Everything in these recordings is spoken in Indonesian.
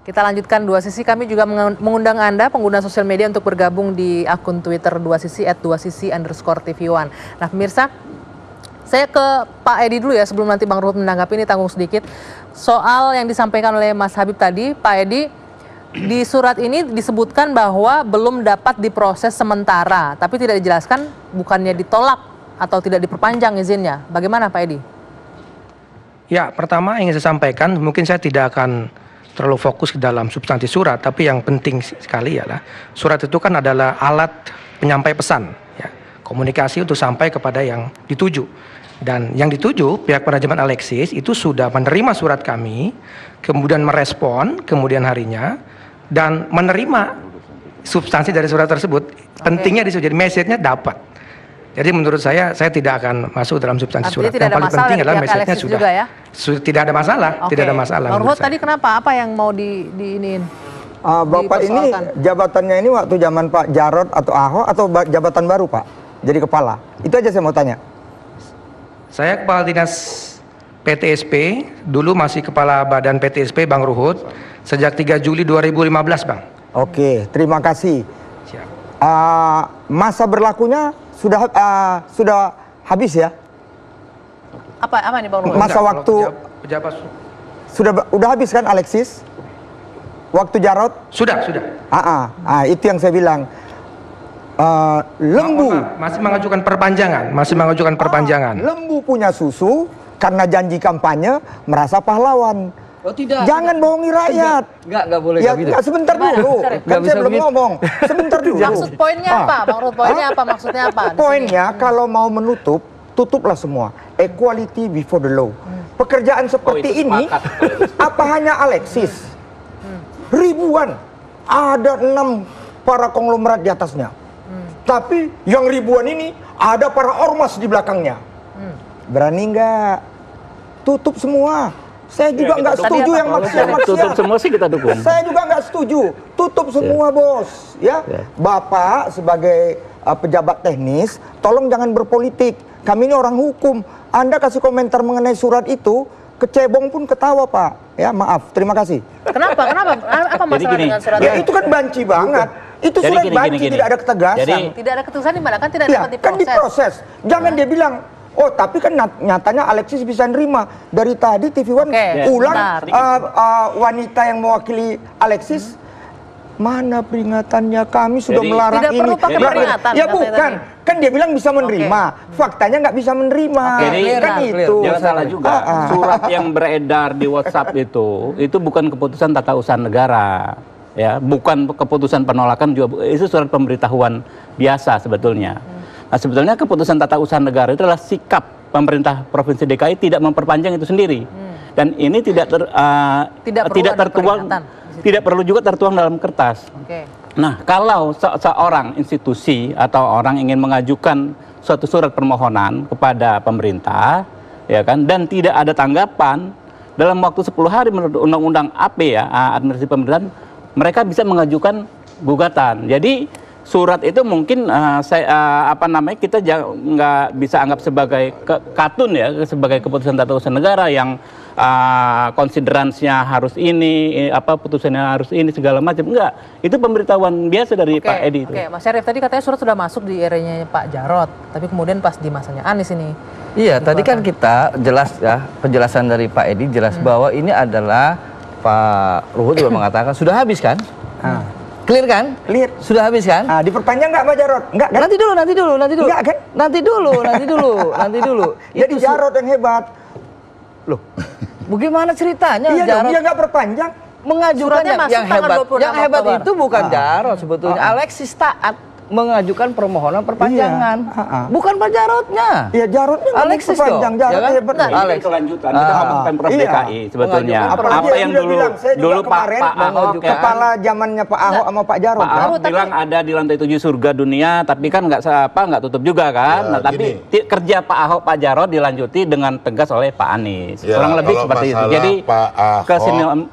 Kita lanjutkan Dua Sisi. Kami juga mengundang Anda, pengguna sosial media, untuk bergabung di akun Twitter Dua Sisi @2sisi_TV1. Nah, pemirsa, saya ke Pak Edi dulu ya, sebelum nanti Bang Ruhut menanggapi. Ini tanggung sedikit. Soal yang disampaikan oleh Mas Habib tadi, Pak Edi, di surat ini disebutkan bahwa belum dapat diproses sementara, tapi tidak dijelaskan bukannya ditolak atau tidak diperpanjang izinnya. Bagaimana Pak Edi? Ya, pertama ingin saya sampaikan, mungkin saya tidak akan terlalu fokus ke dalam substansi surat, tapi yang penting sekali adalah surat itu kan adalah alat penyampai pesan, ya, komunikasi untuk sampai kepada yang dituju. Dan yang dituju, pihak manajemen Alexis itu sudah menerima surat kami, kemudian merespon kemudian harinya, dan menerima substansi dari surat tersebut. Pentingnya di situ, jadi message-nya dapat. Jadi menurut saya tidak akan masuk dalam substansi surat. Yang paling penting adalah message-nya sudah. Ya? Tidak ada masalah, tidak ada masalah. Bang Ruhut tadi kenapa? Apa yang mau diiniin? Bapak ini jabatannya ini waktu zaman Pak Jarod atau Ahok atau jabatan baru Pak? Jadi kepala. Itu aja saya mau tanya. Saya kepala dinas PTSP, dulu masih kepala badan PTSP Bang Ruhut, sejak 3 Juli 2015 Bang. Oke, terima kasih. Siap. Masa berlakunya sudah habis ya? Apa nih Bang Ruhut? Masa waktu pejabat udah habis kan Alexis? Waktu Jarod? Sudah. Itu yang saya bilang. Lembu masih mengajukan perpanjangan, Lembu punya susu karena janji kampanye merasa pahlawan. Oh tidak. Jangan bohongi rakyat. Enggak boleh ya, gitu. Sebentar dulu. Kan saya belum ngomong. Sebentar dulu. Maksud poinnya apa, Bang Ruhut? Poinnya apa? Maksudnya apa? Poinnya kalau mau menutup, tutuplah semua. Equality before the law. Pekerjaan seperti ini, apa hanya Alexis? Ribuan. Ada 6 para konglomerat di atasnya. Tapi yang ribuan ini ada para ormas di belakangnya. Berani nggak? Tutup semua. Saya juga nggak setuju yang maksiat-maksiat. Tutup semua sih kita dukung. Saya juga nggak setuju. Tutup semua bos. Ya, Bapak sebagai pejabat teknis, tolong jangan berpolitik. Kami ini orang hukum. Anda kasih komentar mengenai surat itu, kecebong pun ketawa Pak. Ya maaf. Terima kasih. Kenapa? Apa masalah dengan surat itu? Ya itu kan banci banget. Itu surat banci, tidak ada ketegasan. Tidak ada ketegasan di mana? Kan tidak dapat diproses. Kan diproses. Jangan dia bilang, oh tapi kan nyatanya Alexis bisa nerima. Dari tadi TV One ulang wanita yang mewakili Alexis. Mana peringatannya, kami sudah melarang tidak ini. Perlu pakai peringatan, ya bukan, kan dia bilang bisa menerima. Faktanya nggak bisa menerima. Kan itu. Jangan salah juga. Surat yang beredar di WhatsApp itu bukan keputusan tata usaha negara. Ya, bukan keputusan penolakan juga, itu surat pemberitahuan biasa sebetulnya. Nah, sebetulnya keputusan tata usaha negara itu adalah sikap pemerintah Provinsi DKI tidak memperpanjang itu sendiri. Dan ini tidak tertuang, tidak perlu juga tertuang dalam kertas. Nah, kalau seorang institusi atau orang ingin mengajukan suatu surat permohonan kepada pemerintah, ya kan, dan tidak ada tanggapan dalam waktu 10 hari menurut Undang-Undang AP ya, administrasi pemerintahan, mereka bisa mengajukan gugatan. Jadi surat itu mungkin kita nggak bisa anggap sebagai katun ya, sebagai keputusan tata usaha negara yang konsideransinya harus ini, putusannya harus ini segala macam. Enggak, itu pemberitahuan biasa dari Pak Edi itu. Mas Syarif, tadi katanya surat sudah masuk di eranya Pak Jarod, tapi kemudian pas di masanya Anies ini. Iya, tadi kan kita jelas ya, penjelasan dari Pak Edi jelas bahwa ini adalah Pak Ruhut juga mengatakan sudah habis kan? Clear kan? Clear. Sudah habis kan? Diperpanjang nggak Pak Jarod? Enggak kan? Nanti dulu. Enggak kan? Nanti dulu. Jadi Jarod yang hebat. Loh, bagaimana ceritanya? Iya Jarod dia nggak perpanjang. mengajukan yang hebat. Yang hebat itu bukan Jarod sebetulnya. Alexis Taat mengajukan permohonan perpanjangan. Bukan Pak Jarodnya. Iya, Jarodnya Alexis perpanjang. Jarod hebat. Alex kelanjutan kita ngomong Pemprov DKI sebetulnya. Apa yang dulu Pak Ahok kepala zamannya Pak Ahok sama Pak Jarod. Pak Ahok bilang ada di lantai 7 surga dunia, tapi kan nggak tutup juga kan. Nah, tapi kerja Pak Ahok Pak Jarod dilanjuti dengan tegas oleh Pak Anies. Kurang lebih seperti itu. Jadi Pak Ahok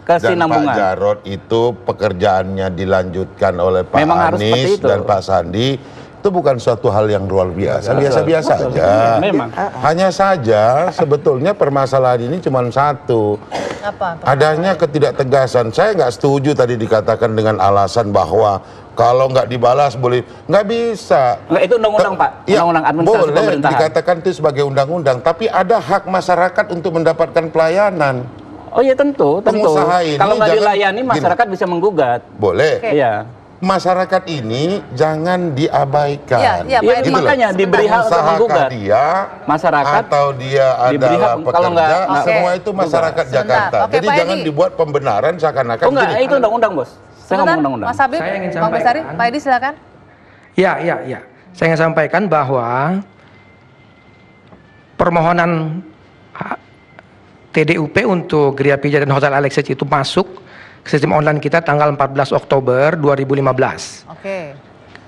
kesinambungan. dan Pak Jarod itu pekerjaannya dilanjutkan oleh Pak Anies dan Pak Sandi itu bukan suatu hal yang luar biasa, biasa-biasa aja. Memang. Hanya saja sebetulnya permasalahan ini cuma satu. Apa? Adanya ketidaktegasan. Saya nggak setuju tadi dikatakan dengan alasan bahwa kalau nggak dibalas boleh, nggak bisa. Nggak, itu undang-undang, Pak. Ya, Undang-undang administrasi boleh pemerintahan. dikatakan itu sebagai undang-undang, tapi ada hak masyarakat untuk mendapatkan pelayanan. Oh iya tentu. Pengusaha ini Kalau nggak jangan- dilayani masyarakat bisa menggugat. Boleh. Iya. Masyarakat ini jangan diabaikan. Iya, Iya, Pak Edi. makanya diberi hak untuk Usahakah menggugat. dia Masyarakat atau dia diberi adalah hak, kalau pekerja, nggak- semua Oke. itu masyarakat Sebentar. Jakarta. Oke, Jadi Pak jangan Edi. dibuat pembenaran seakan-akan Oh enggak, gini. itu undang-undang, Bos. Saya Sebentar, ngomong undang-undang. Mas Habib, Saya ingin Bang Bestari, sampaikan. Pak Edi silakan. Ya. Saya ingin sampaikan bahwa permohonan TDUP untuk geria pijat dan hotel Alexis itu masuk ke sistem online kita tanggal 14 Oktober 2015. Oke.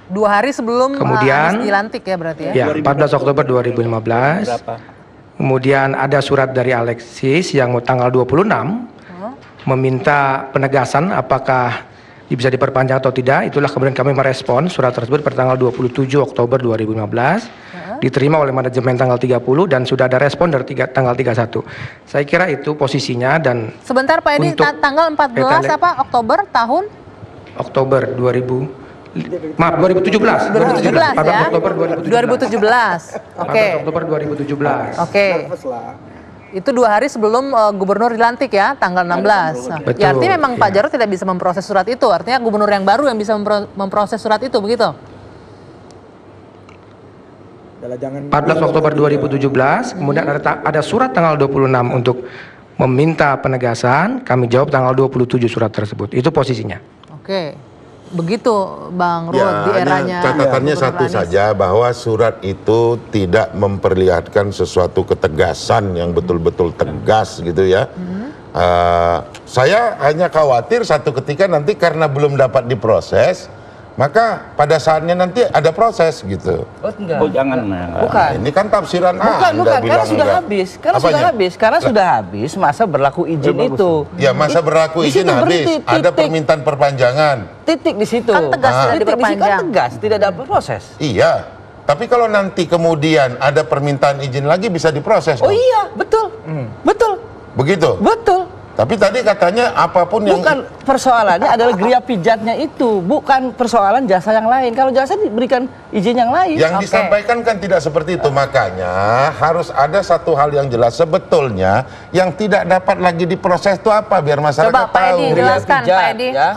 2 hari sebelum Kemudian- Anies dilantik ya berarti ya? Ya, 14 Oktober 2015. Berapa? Kemudian ada surat dari Alexis yang tanggal 26 meminta penegasan apakah bisa diperpanjang atau tidak. Itulah kemudian kami merespon surat tersebut pada tanggal 27 Oktober 2015. Diterima oleh manajemen tanggal 30 dan sudah ada respon dari tanggal 31. Saya kira itu posisinya dan Sebentar Pak Edi, Untuk tanggal 14 PT apa? Oktober tahun? Oktober 2017. 2017 14 ya? Oktober 2017. 2017. Oke. 14 Oktober 2017. Oke. Itu 2 hari sebelum gubernur dilantik ya, tanggal 16. Nah, Betul, ya artinya memang Pak ya. Jarod tidak bisa memproses surat itu. Artinya gubernur yang baru yang bisa memproses surat itu, begitu? 14 Oktober 2017, kemudian ada surat tanggal 26 untuk meminta penegasan, kami jawab tanggal 27 surat tersebut. Itu posisinya. Oke. Begitu Bang Ruhut Ya, di hanya eranya catatannya Gubernur satu Anies. saja, bahwa surat itu tidak memperlihatkan sesuatu ketegasan yang betul-betul tegas gitu ya. Saya hanya khawatir satu ketika nanti karena belum dapat diproses, maka pada saatnya nanti ada proses gitu. Oh, enggak. Oh jangan. Bukan. Ini kan tafsiran Bukan, Anda karena bilang sudah enggak. habis. Karena Apanya? sudah habis. Karena sudah habis masa berlaku izin itu. Ya masa berlaku Di izin situ habis, berhenti, ada titik. permintaan perpanjangan. Titik di situ. Kan tegas tidak Titik di situ kan diperpanjang. tegas, tidak ada proses. Iya, tapi kalau nanti kemudian ada permintaan izin lagi bisa diproses. Oh dong. iya, betul. Betul. Begitu. Betul. Tapi tadi katanya apapun yang Bukan persoalannya adalah geria pijatnya itu, bukan persoalan jasa yang lain. Kalau jasa diberikan izin yang lain. yang Oke. disampaikan kan tidak seperti itu. Makanya harus ada satu hal yang jelas sebetulnya yang tidak dapat lagi diproses itu apa biar masyarakat Coba Pak tahu. Edi jelaskan, Pijat, Pak Edi. ya.